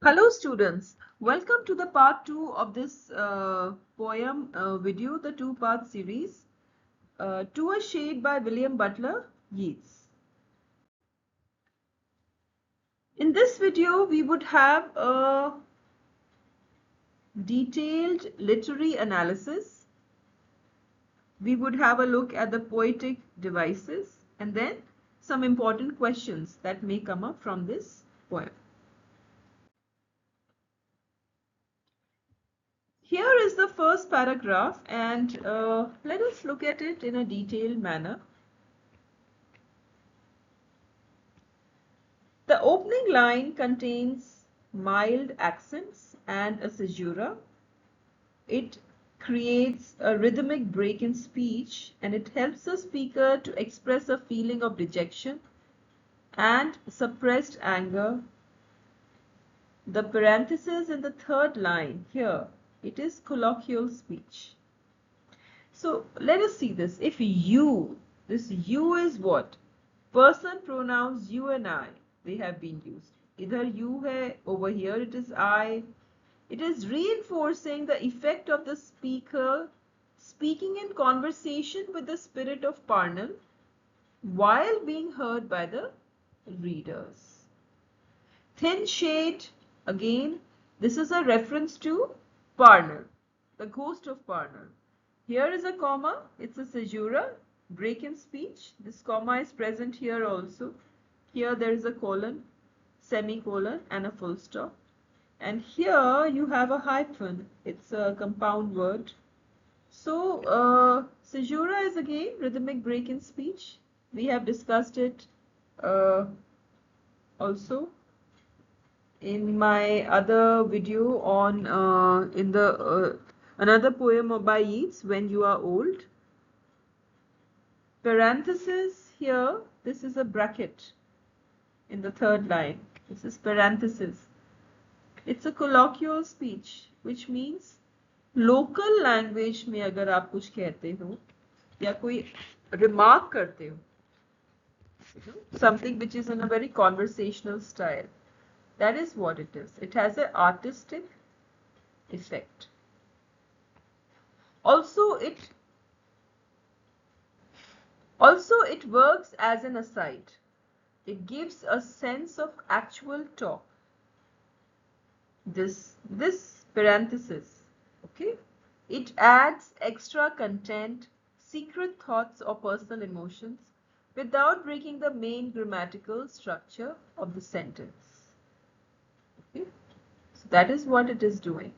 Hello students, welcome to the part 2 of this poem video, the two-part series, To a Shade by William Butler Yeats. In this video, we would have a detailed literary analysis. We would have a look at the poetic devices and then some important questions that may come up from this poem. Here is the first paragraph and let us look at it in a detailed manner. The opening line contains mild accents and a caesura. It creates a rhythmic break in speech and it helps the speaker to express a feeling of dejection and suppressed anger. The parenthesis in the third line here, it is colloquial speech. So let us see this. If you, this you is what? Person pronouns you and I, they have been used. Either you hai, over here it is I. It is reinforcing the effect of the speaker speaking in conversation with the spirit of Parnell while being heard by the readers. Thin shade, again, this is a reference to Parnell, the ghost of Parnell. Here is a comma, it's a caesura, break in speech. This comma is present here also. Here there is a colon, semicolon and a full stop. And here you have a hyphen, it's a compound word. So caesura is again rhythmic break in speech. We have discussed it also in my other video on in the another poem by Yeats, When You Are Old. Parenthesis here, this is a bracket in the third line. This is parenthesis. It's a colloquial speech, which means local language में अगर आप कुछ कहते हो या कोई remark करते हो, something which is in a very conversational style, that is what it is. It has an artistic effect. Also, it works as an aside. It gives a sense of actual talk. This parenthesis, okay? It adds extra content, secret thoughts or personal emotions without breaking the main grammatical structure of the sentence. Okay? So that is what it is doing.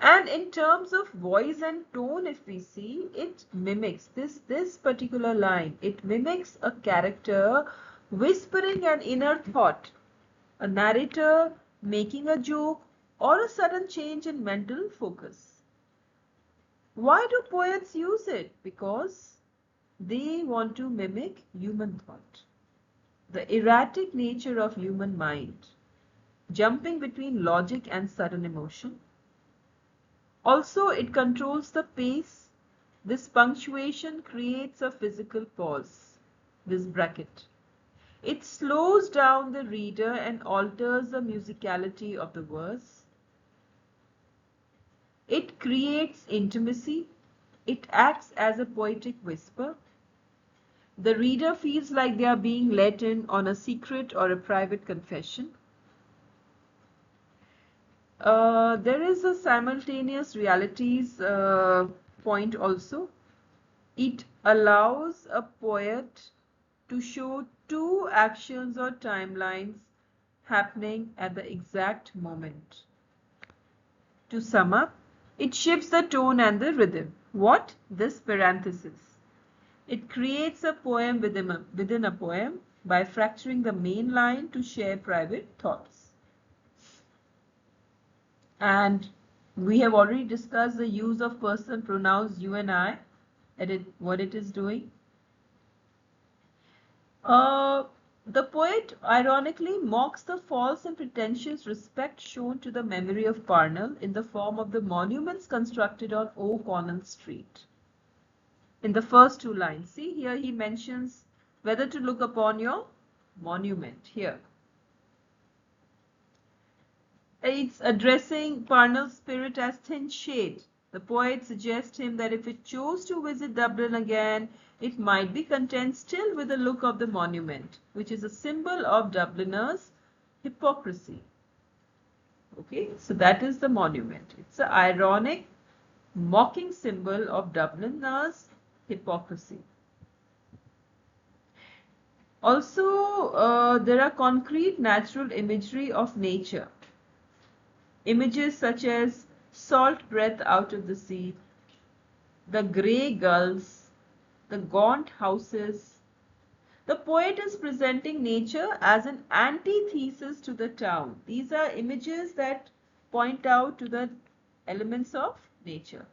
And in terms of voice and tone, if we see, it mimics this particular line. It mimics a character whispering an inner thought, a narrator making a joke, or a sudden change in mental focus. Why do poets use it? Because they want to mimic human thought, the erratic nature of human mind, jumping between logic and sudden emotion. Also, it controls the pace. This punctuation creates a physical pause, this bracket. It slows down the reader and alters the musicality of the verse. It creates intimacy. It acts as a poetic whisper. The reader feels like they are being let in on a secret or a private confession. There is a simultaneous realities point also. It allows a poet to show two actions or timelines happening at the exact moment. To sum up, it shifts the tone and the rhythm. What? This parenthesis. It creates a poem within a poem by fracturing the main line to share private thoughts. And we have already discussed the use of person pronouns you and I, and what it is doing. The poet ironically mocks the false and pretentious respect shown to the memory of Parnell in the form of the monuments constructed on O'Connell Street. In the first two lines, see here he mentions whether to look upon your monument here. It's addressing Parnell's spirit as thin shade. The poet suggests him that if it chose to visit Dublin again, it might be content still with the look of the monument, which is a symbol of Dubliners' hypocrisy. Okay, so that is the monument. It's an ironic, mocking symbol of Dubliners' hypocrisy. Also, there are concrete natural imagery of nature. Images such as salt breath out of the sea, the grey gulls, the gaunt houses. The poet is presenting nature as an antithesis to the town. These are images that point out to the elements of nature.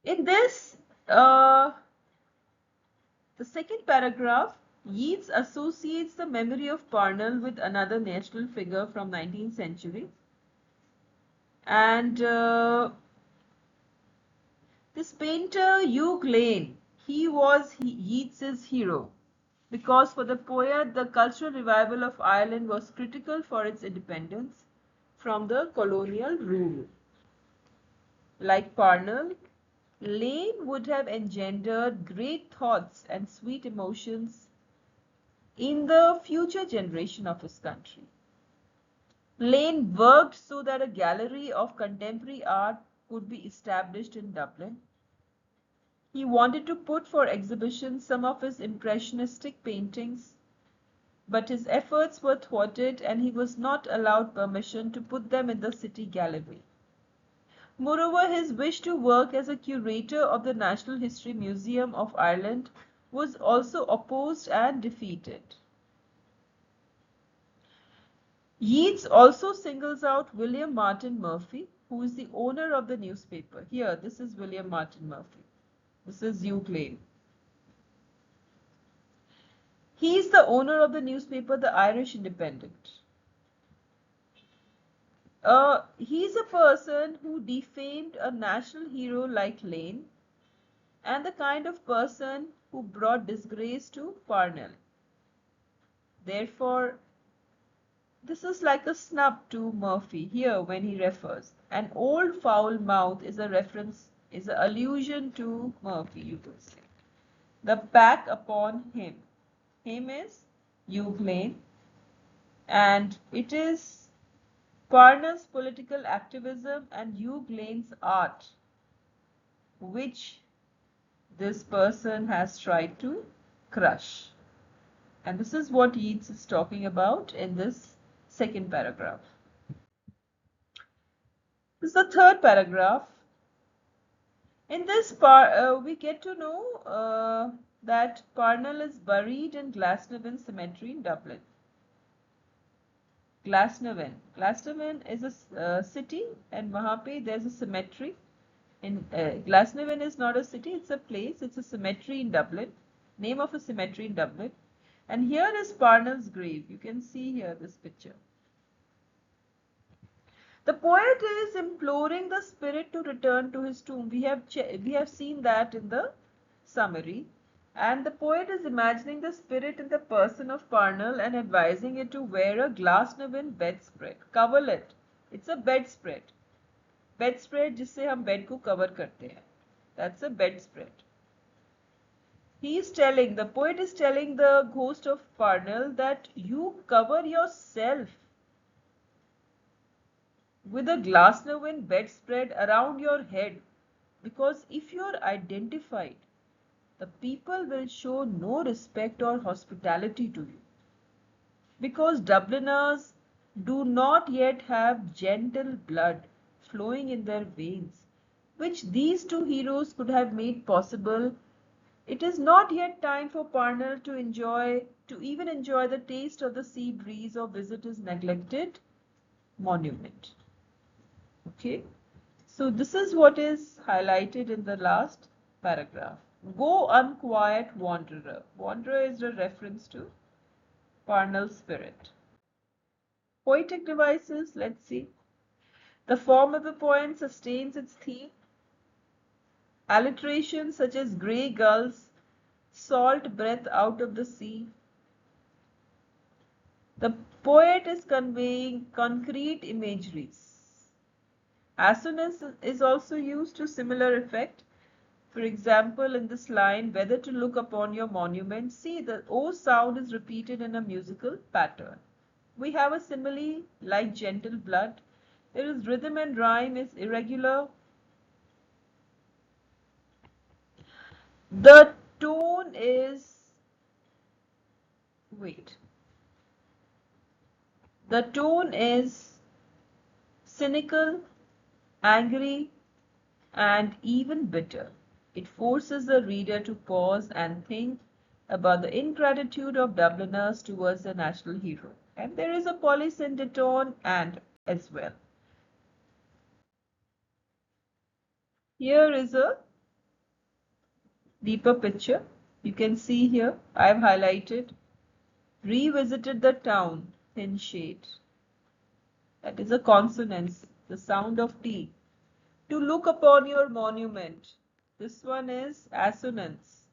In this, the second paragraph, Yeats associates the memory of Parnell with another national figure from 19th century. And this painter, Hugh Lane, he was Yeats's hero because for the poet, the cultural revival of Ireland was critical for its independence from the colonial rule. Like Parnell, Lane would have engendered great thoughts and sweet emotions in the future generation of his country. Lane worked so that a gallery of contemporary art could be established in Dublin. He wanted to put for exhibition some of his impressionistic paintings, but his efforts were thwarted and he was not allowed permission to put them in the city gallery. Moreover, his wish to work as a curator of the National History Museum of Ireland was also opposed and defeated. Yeats also singles out William Martin Murphy, who is the owner of the newspaper. Here, this is William Martin Murphy. This is Hugh Lane. He is the owner of the newspaper, The Irish Independent. He's a person who defamed a national hero like Lane and the kind of person who brought disgrace to Parnell. Therefore, this is like a snub to Murphy here when he refers. An old foul mouth is a reference, is an allusion to Murphy, you could say. The pack upon him. Him is Hugh Lane, and it is Parnell's political activism and Hugh Lane's art which this person has tried to crush. And this is what Yeats is talking about in this second paragraph. This is the third paragraph. In this part, we get to know that Parnell is buried in Glasnevin Cemetery in Dublin. Glasnevin. Glasnevin is a city, and वहाँ पे there's a cemetery. In Glasnevin is not a city; it's a place. It's a cemetery in Dublin. Name of a cemetery in Dublin. And here is Parnell's grave. You can see here this picture. The poet is imploring the spirit to return to his tomb. We have seen that in the summary. And the poet is imagining the spirit in the person of Parnell and advising it to wear a Glasnevin bedspread, coverlet. It's a bedspread. Bedspread जिससे हम bed को cover करते हैं. That's a bedspread. The poet is telling the ghost of Parnell that you cover yourself with a Glasnevin bedspread around your head, because if you are identified, the people will show no respect or hospitality to you. Because Dubliners do not yet have gentle blood flowing in their veins, which these two heroes could have made possible, it is not yet time for Parnell to even enjoy the taste of the sea breeze or visit his neglected monument. Okay, so this is what is highlighted in the last paragraph. Go unquiet wanderer. Wanderer is a reference to Parnell's spirit. Poetic devices, let's see. The form of the poem sustains its theme. Alliterations such as grey gulls, salt breath out of the sea, The poet is conveying concrete imageries. Assonance is also used to similar effect. For example, in this line, whether to look upon your monument, see the O sound is repeated in a musical pattern. We have a simile like gentle blood. There is rhythm and rhyme is irregular. The tone is, wait, the tone is cynical, angry, and even bitter. It forces the reader to pause and think about the ingratitude of Dubliners towards their national hero. And there is a polysyndeton and as well. Here is a deeper picture. You can see here, I have highlighted, revisited the town, thin shade. That is a consonance, the sound of T. To look upon your monument. This one is assonance.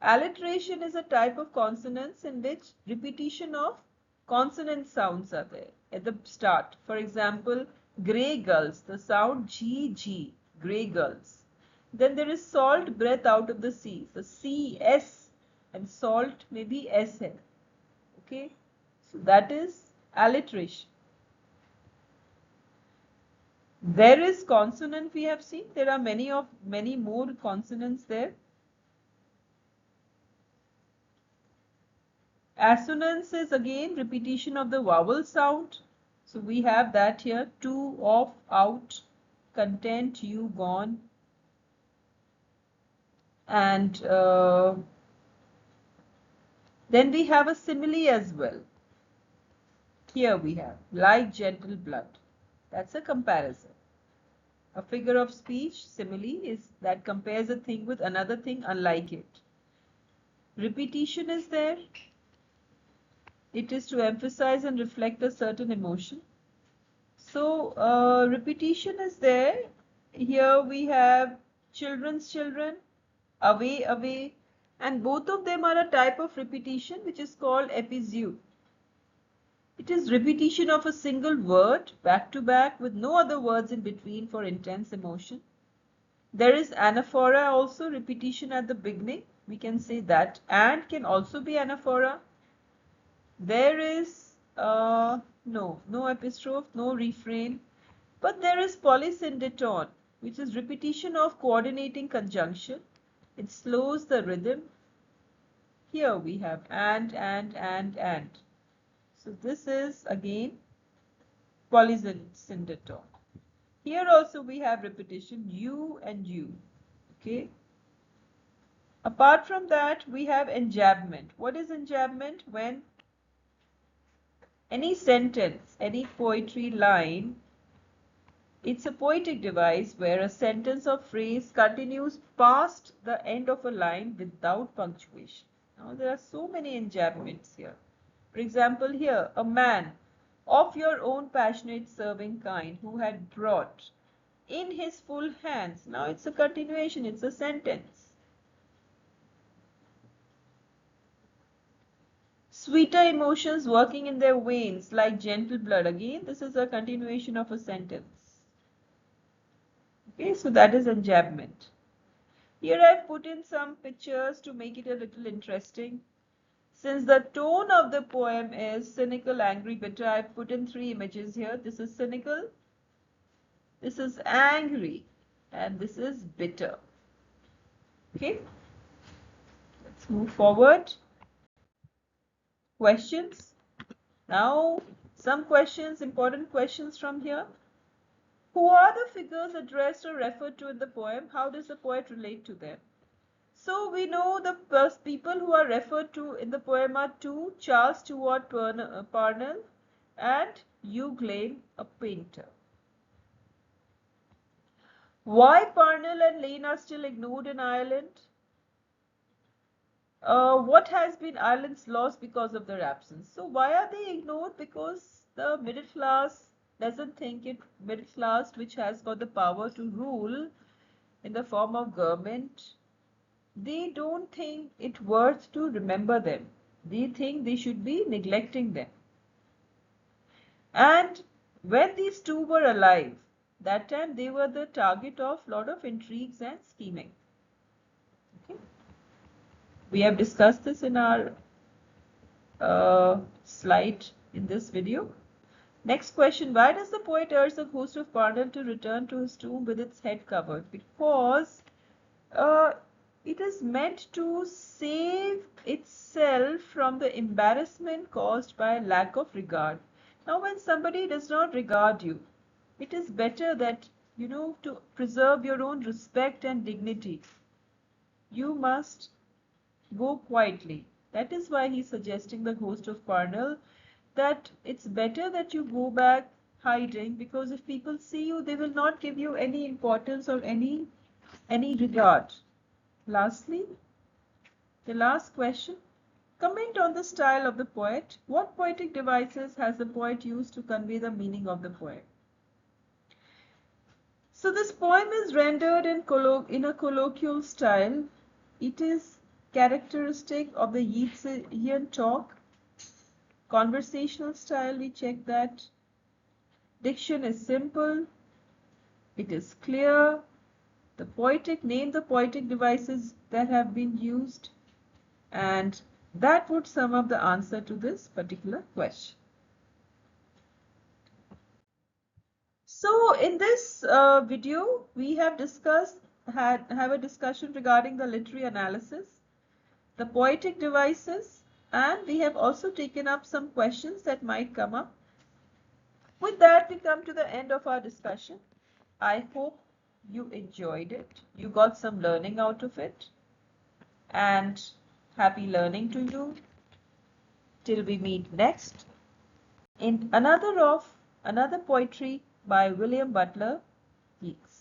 Alliteration is a type of consonance in which repetition of consonant sounds are there at the start. For example, grey gulls, the sound GG, grey gulls. Then there is salt breath out of the sea, the CS, and salt may be SL. Okay, so that is alliteration. There is consonant we have seen. There are many more consonants there. Assonance is again repetition of the vowel sound. So we have that here, to, off, out, content, you, gone. And then we have a simile as well. Here we have, like gentle blood. That's a comparison. A figure of speech, simile, is that compares a thing with another thing unlike it. Repetition is there. It is to emphasize and reflect a certain emotion. So repetition is there. Here we have children's children, away, away, and both of them are a type of repetition which is called episode. It is repetition of a single word back to back with no other words in between for intense emotion. There is anaphora also, repetition at the beginning. We can say that and can also be anaphora. There is no epistrophe, no refrain, but there is polysyndeton, which is repetition of coordinating conjunction. It slows the rhythm. Here we have and. So this is again polysyndeton. Here also we have repetition, you and you. Okay. Apart from that, we have enjambment. What is enjambment? When any sentence, any poetry line, it's a poetic device where a sentence or phrase continues past the end of a line without punctuation. Now there are so many enjambments here. For example, here, a man of your own passionate serving kind who had brought in his full hands. Now it's a continuation, it's a sentence. Sweeter emotions working in their veins like gentle blood. Again, this is a continuation of a sentence. Okay, so that is enjambment. Here I've put in some pictures to make it a little interesting. Since the tone of the poem is cynical, angry, bitter, I've put in 3 images here. This is cynical, this is angry, and this is bitter. Okay, let's move forward. Questions? Now, some questions, important questions from here. Who are the figures addressed or referred to in the poem? How does the poet relate to them? So we know the people who are referred to in the poem are 2, Charles Stuart Parnell and Hugh Lane, a painter. Why Parnell and Lane are still ignored in Ireland? What has been Ireland's loss because of their absence? So why are they ignored? Because the middle class doesn't think it, middle class which has got the power to rule in the form of government, they don't think it worth to remember them. They think they should be neglecting them. And when these two were alive, that time they were the target of lot of intrigues and scheming. Okay. We have discussed this in our slide in this video. Next question, why does the poet urge the ghost of Parnell to return to his tomb with its head covered? Because uh, it is meant to save itself from the embarrassment caused by lack of regard. Now, when somebody does not regard you, it is better that, to preserve your own respect and dignity, you must go quietly. That is why he's suggesting the ghost of Parnell, that it's better that you go back hiding, because if people see you, they will not give you any importance or any regard. Lastly, the last question. Comment on the style of the poet. What poetic devices has the poet used to convey the meaning of the poem? So this poem is rendered in a colloquial style. It is characteristic of the Yeatsian talk. Conversational style, we check that. Diction is simple. It is clear. Name the poetic devices that have been used. And that would sum up the answer to this particular question. So in this video, we have have a discussion regarding the literary analysis, the poetic devices, and we have also taken up some questions that might come up. With that, we come to the end of our discussion. I hope you enjoyed it. You got some learning out of it. And happy learning to you. Till we meet next in another poetry by William Butler Yeats.